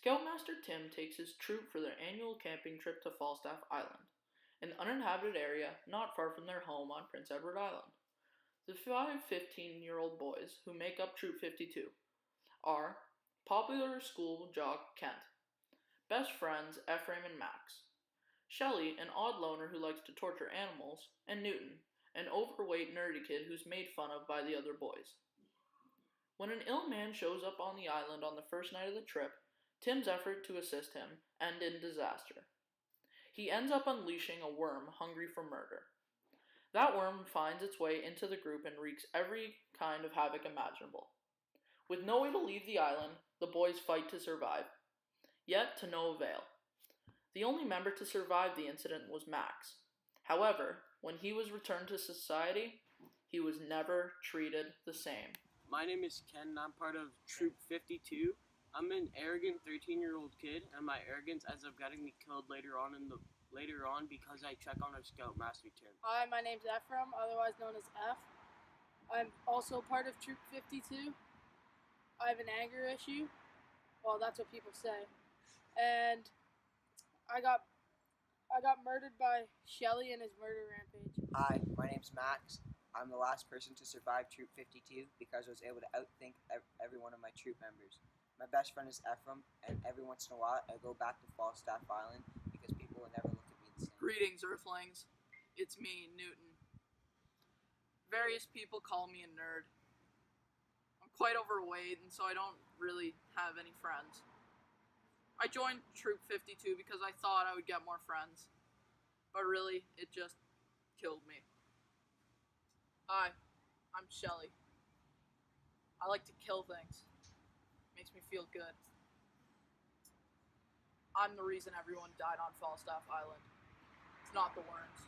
Scoutmaster Tim takes his troop for their annual camping trip to Falstaff Island, an uninhabited area not far from their home on Prince Edward Island. The five 15-year-old boys who make up Troop 52 are popular school jock Kent, best friends Ephraim and Max, Shelley, an odd loner who likes to torture animals, and Newton, an overweight nerdy kid who's made fun of by the other boys. When an ill man shows up on the island on the first night of the trip, Tim's effort to assist him end in disaster. He ends up unleashing a worm hungry for murder. That worm finds its way into the group and wreaks every kind of havoc imaginable. With no way to leave the island, the boys fight to survive, yet to no avail. The only member to survive the incident was Max. However, when he was returned to society, he was never treated the same. My name is Ken and I'm part of Troop 52. I'm an arrogant 13-year-old kid, and my arrogance ends up getting me killed later on because I check on our Scoutmaster Tim. Hi, my name's Ephraim, otherwise known as F. I'm also part of Troop 52. I have an anger issue. Well, that's what people say. And I got murdered by Shelley in his murder rampage. Hi, my name's Max. I'm the last person to survive Troop 52 because I was able to outthink every one of my troop members. My best friend is Ephraim, and every once in a while I go back to Falstaff Island because people will never look at me the same. Greetings, Earthlings. It's me, Newton. Various people call me a nerd. I'm quite overweight, and so I don't really have any friends. I joined Troop 52 because I thought I would get more friends, but really, it just killed me. Hi, I'm Shelley. I like to kill things. Makes me feel good. I'm the reason everyone died on Falstaff Island. It's not the worms.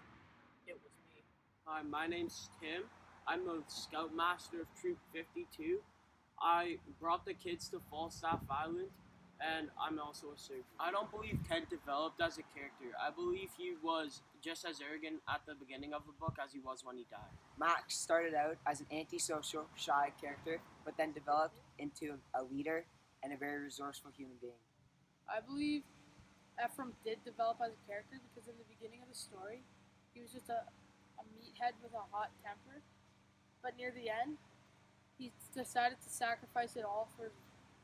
It was me. Hi, my name's Tim. I'm a Scoutmaster of Troop 52. I brought the kids to Falstaff Island, and I'm also a surgeon. I don't believe Ken developed as a character. I believe he was just as arrogant at the beginning of the book as he was when he died. Max started out as an antisocial, shy character, but then developed into a leader and a very resourceful human being. I believe Ephraim did develop as a character because in the beginning of the story, he was just a meathead with a hot temper. But near the end, he decided to sacrifice it all for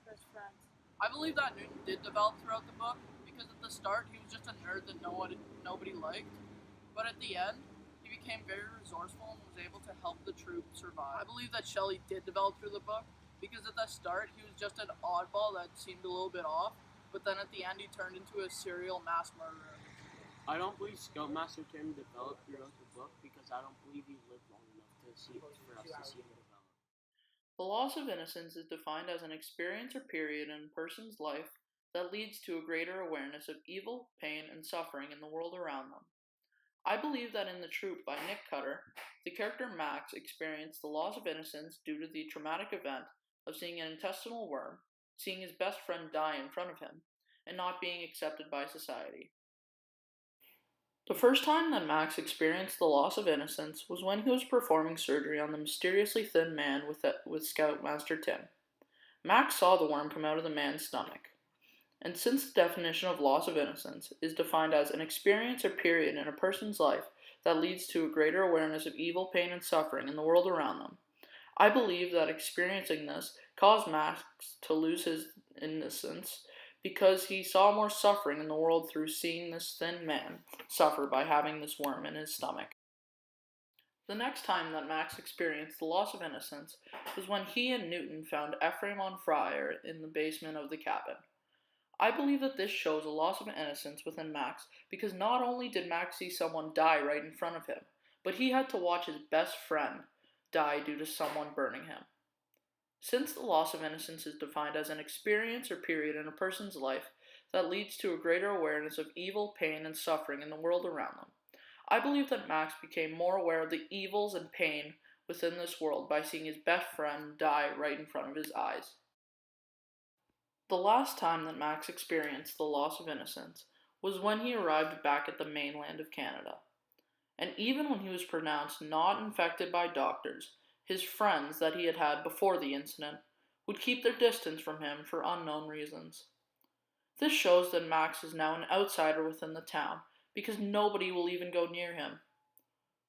his friends. I believe that Newton did develop throughout the book, because at the start he was just a nerd that nobody liked, but at the end he became very resourceful and was able to help the troop survive. I believe that Shelley did develop through the book, because at the start he was just an oddball that seemed a little bit off, but then at the end he turned into a serial mass murderer. I don't believe Scoutmaster Tim developed throughout the book because I don't believe he lived long enough for us to see him develop. The loss of innocence is defined as an experience or period in a person's life that leads to a greater awareness of evil, pain, and suffering in the world around them. I believe that in The Troop by Nick Cutter, the character Max experienced the loss of innocence due to the traumatic event of seeing an intestinal worm, seeing his best friend die in front of him, and not being accepted by society. The first time that Max experienced the loss of innocence was when he was performing surgery on the mysteriously thin man with Scoutmaster Tim. Max saw the worm come out of the man's stomach. And since the definition of loss of innocence is defined as an experience or period in a person's life that leads to a greater awareness of evil, pain, and suffering in the world around them, I believe that experiencing this caused Max to lose his innocence because he saw more suffering in the world through seeing this thin man suffer by having this worm in his stomach. The next time that Max experienced the loss of innocence was when he and Newton found Ephraim on fire in the basement of the cabin. I believe that this shows a loss of innocence within Max because not only did Max see someone die right in front of him, but he had to watch his best friend die due to someone burning him. Since the loss of innocence is defined as an experience or period in a person's life that leads to a greater awareness of evil, pain, and suffering in the world around them, I believe that Max became more aware of the evils and pain within this world by seeing his best friend die right in front of his eyes. The last time that Max experienced the loss of innocence was when he arrived back at the mainland of Canada. And even when he was pronounced not infected by doctors, his friends that he had had before the incident would keep their distance from him for unknown reasons. This shows that Max is now an outsider within the town because nobody will even go near him.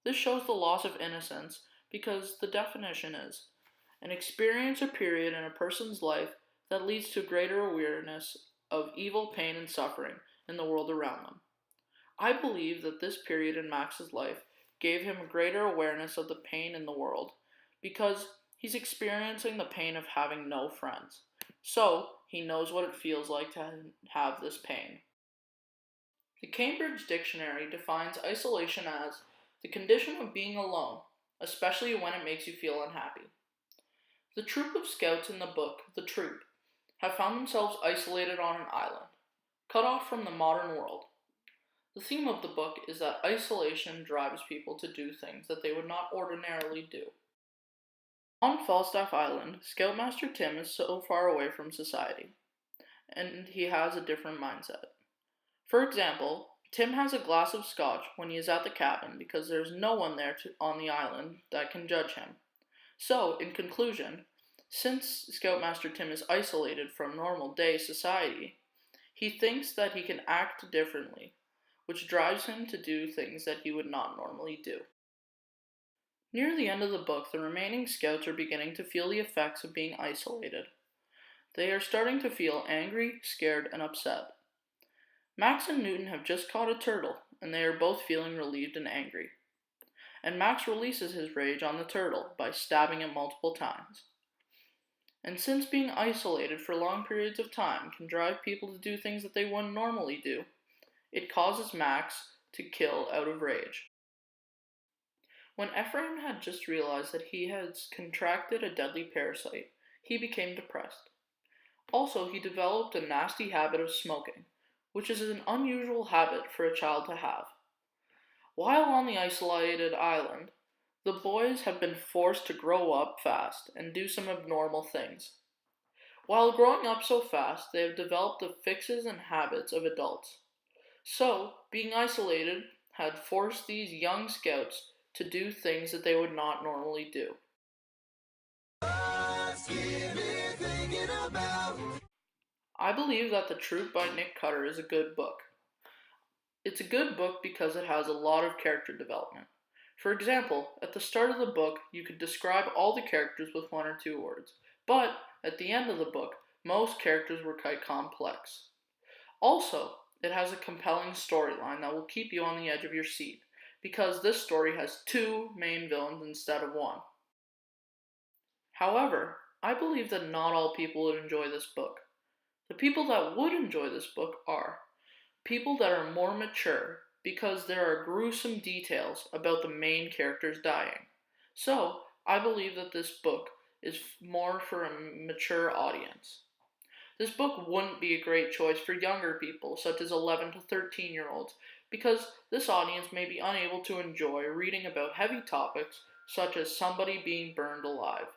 This shows the loss of innocence because the definition is an experience or period in a person's life that leads to greater awareness of evil, pain, and suffering in the world around them. I believe that this period in Max's life gave him a greater awareness of the pain in the world because he's experiencing the pain of having no friends. So, he knows what it feels like to have this pain. The Cambridge Dictionary defines isolation as the condition of being alone, especially when it makes you feel unhappy. The troop of scouts in the book, The Troop, have found themselves isolated on an island, cut off from the modern world. The theme of the book is that isolation drives people to do things that they would not ordinarily do. On Falstaff Island, Scoutmaster Tim is so far away from society, and he has a different mindset. For example, Tim has a glass of scotch when he is at the cabin because there's no one there on the island that can judge him. So, in conclusion, since Scoutmaster Tim is isolated from normal day society, he thinks that he can act differently, which drives him to do things that he would not normally do. Near the end of the book, the remaining scouts are beginning to feel the effects of being isolated. They are starting to feel angry, scared, and upset. Max and Newton have just caught a turtle, and they are both feeling relieved and angry. And Max releases his rage on the turtle by stabbing it multiple times. And since being isolated for long periods of time can drive people to do things that they wouldn't normally do, it causes Max to kill out of rage. When Ephraim had just realized that he had contracted a deadly parasite, he became depressed. Also, he developed a nasty habit of smoking, which is an unusual habit for a child to have. While on the isolated island, the boys have been forced to grow up fast and do some abnormal things. While growing up so fast, they have developed the fixes and habits of adults. So, being isolated had forced these young scouts to do things that they would not normally do. I believe that The Troop by Nick Cutter is a good book. It's a good book because it has a lot of character development. For example, at the start of the book, you could describe all the characters with one or two words, but at the end of the book, most characters were quite complex. Also, it has a compelling storyline that will keep you on the edge of your seat, because this story has two main villains instead of one. However, I believe that not all people would enjoy this book. The people that would enjoy this book are people that are more mature, because there are gruesome details about the main characters dying. So, I believe that this book is more for a mature audience. This book wouldn't be a great choice for younger people, such as 11 to 13-year-olds, because this audience may be unable to enjoy reading about heavy topics such as somebody being burned alive.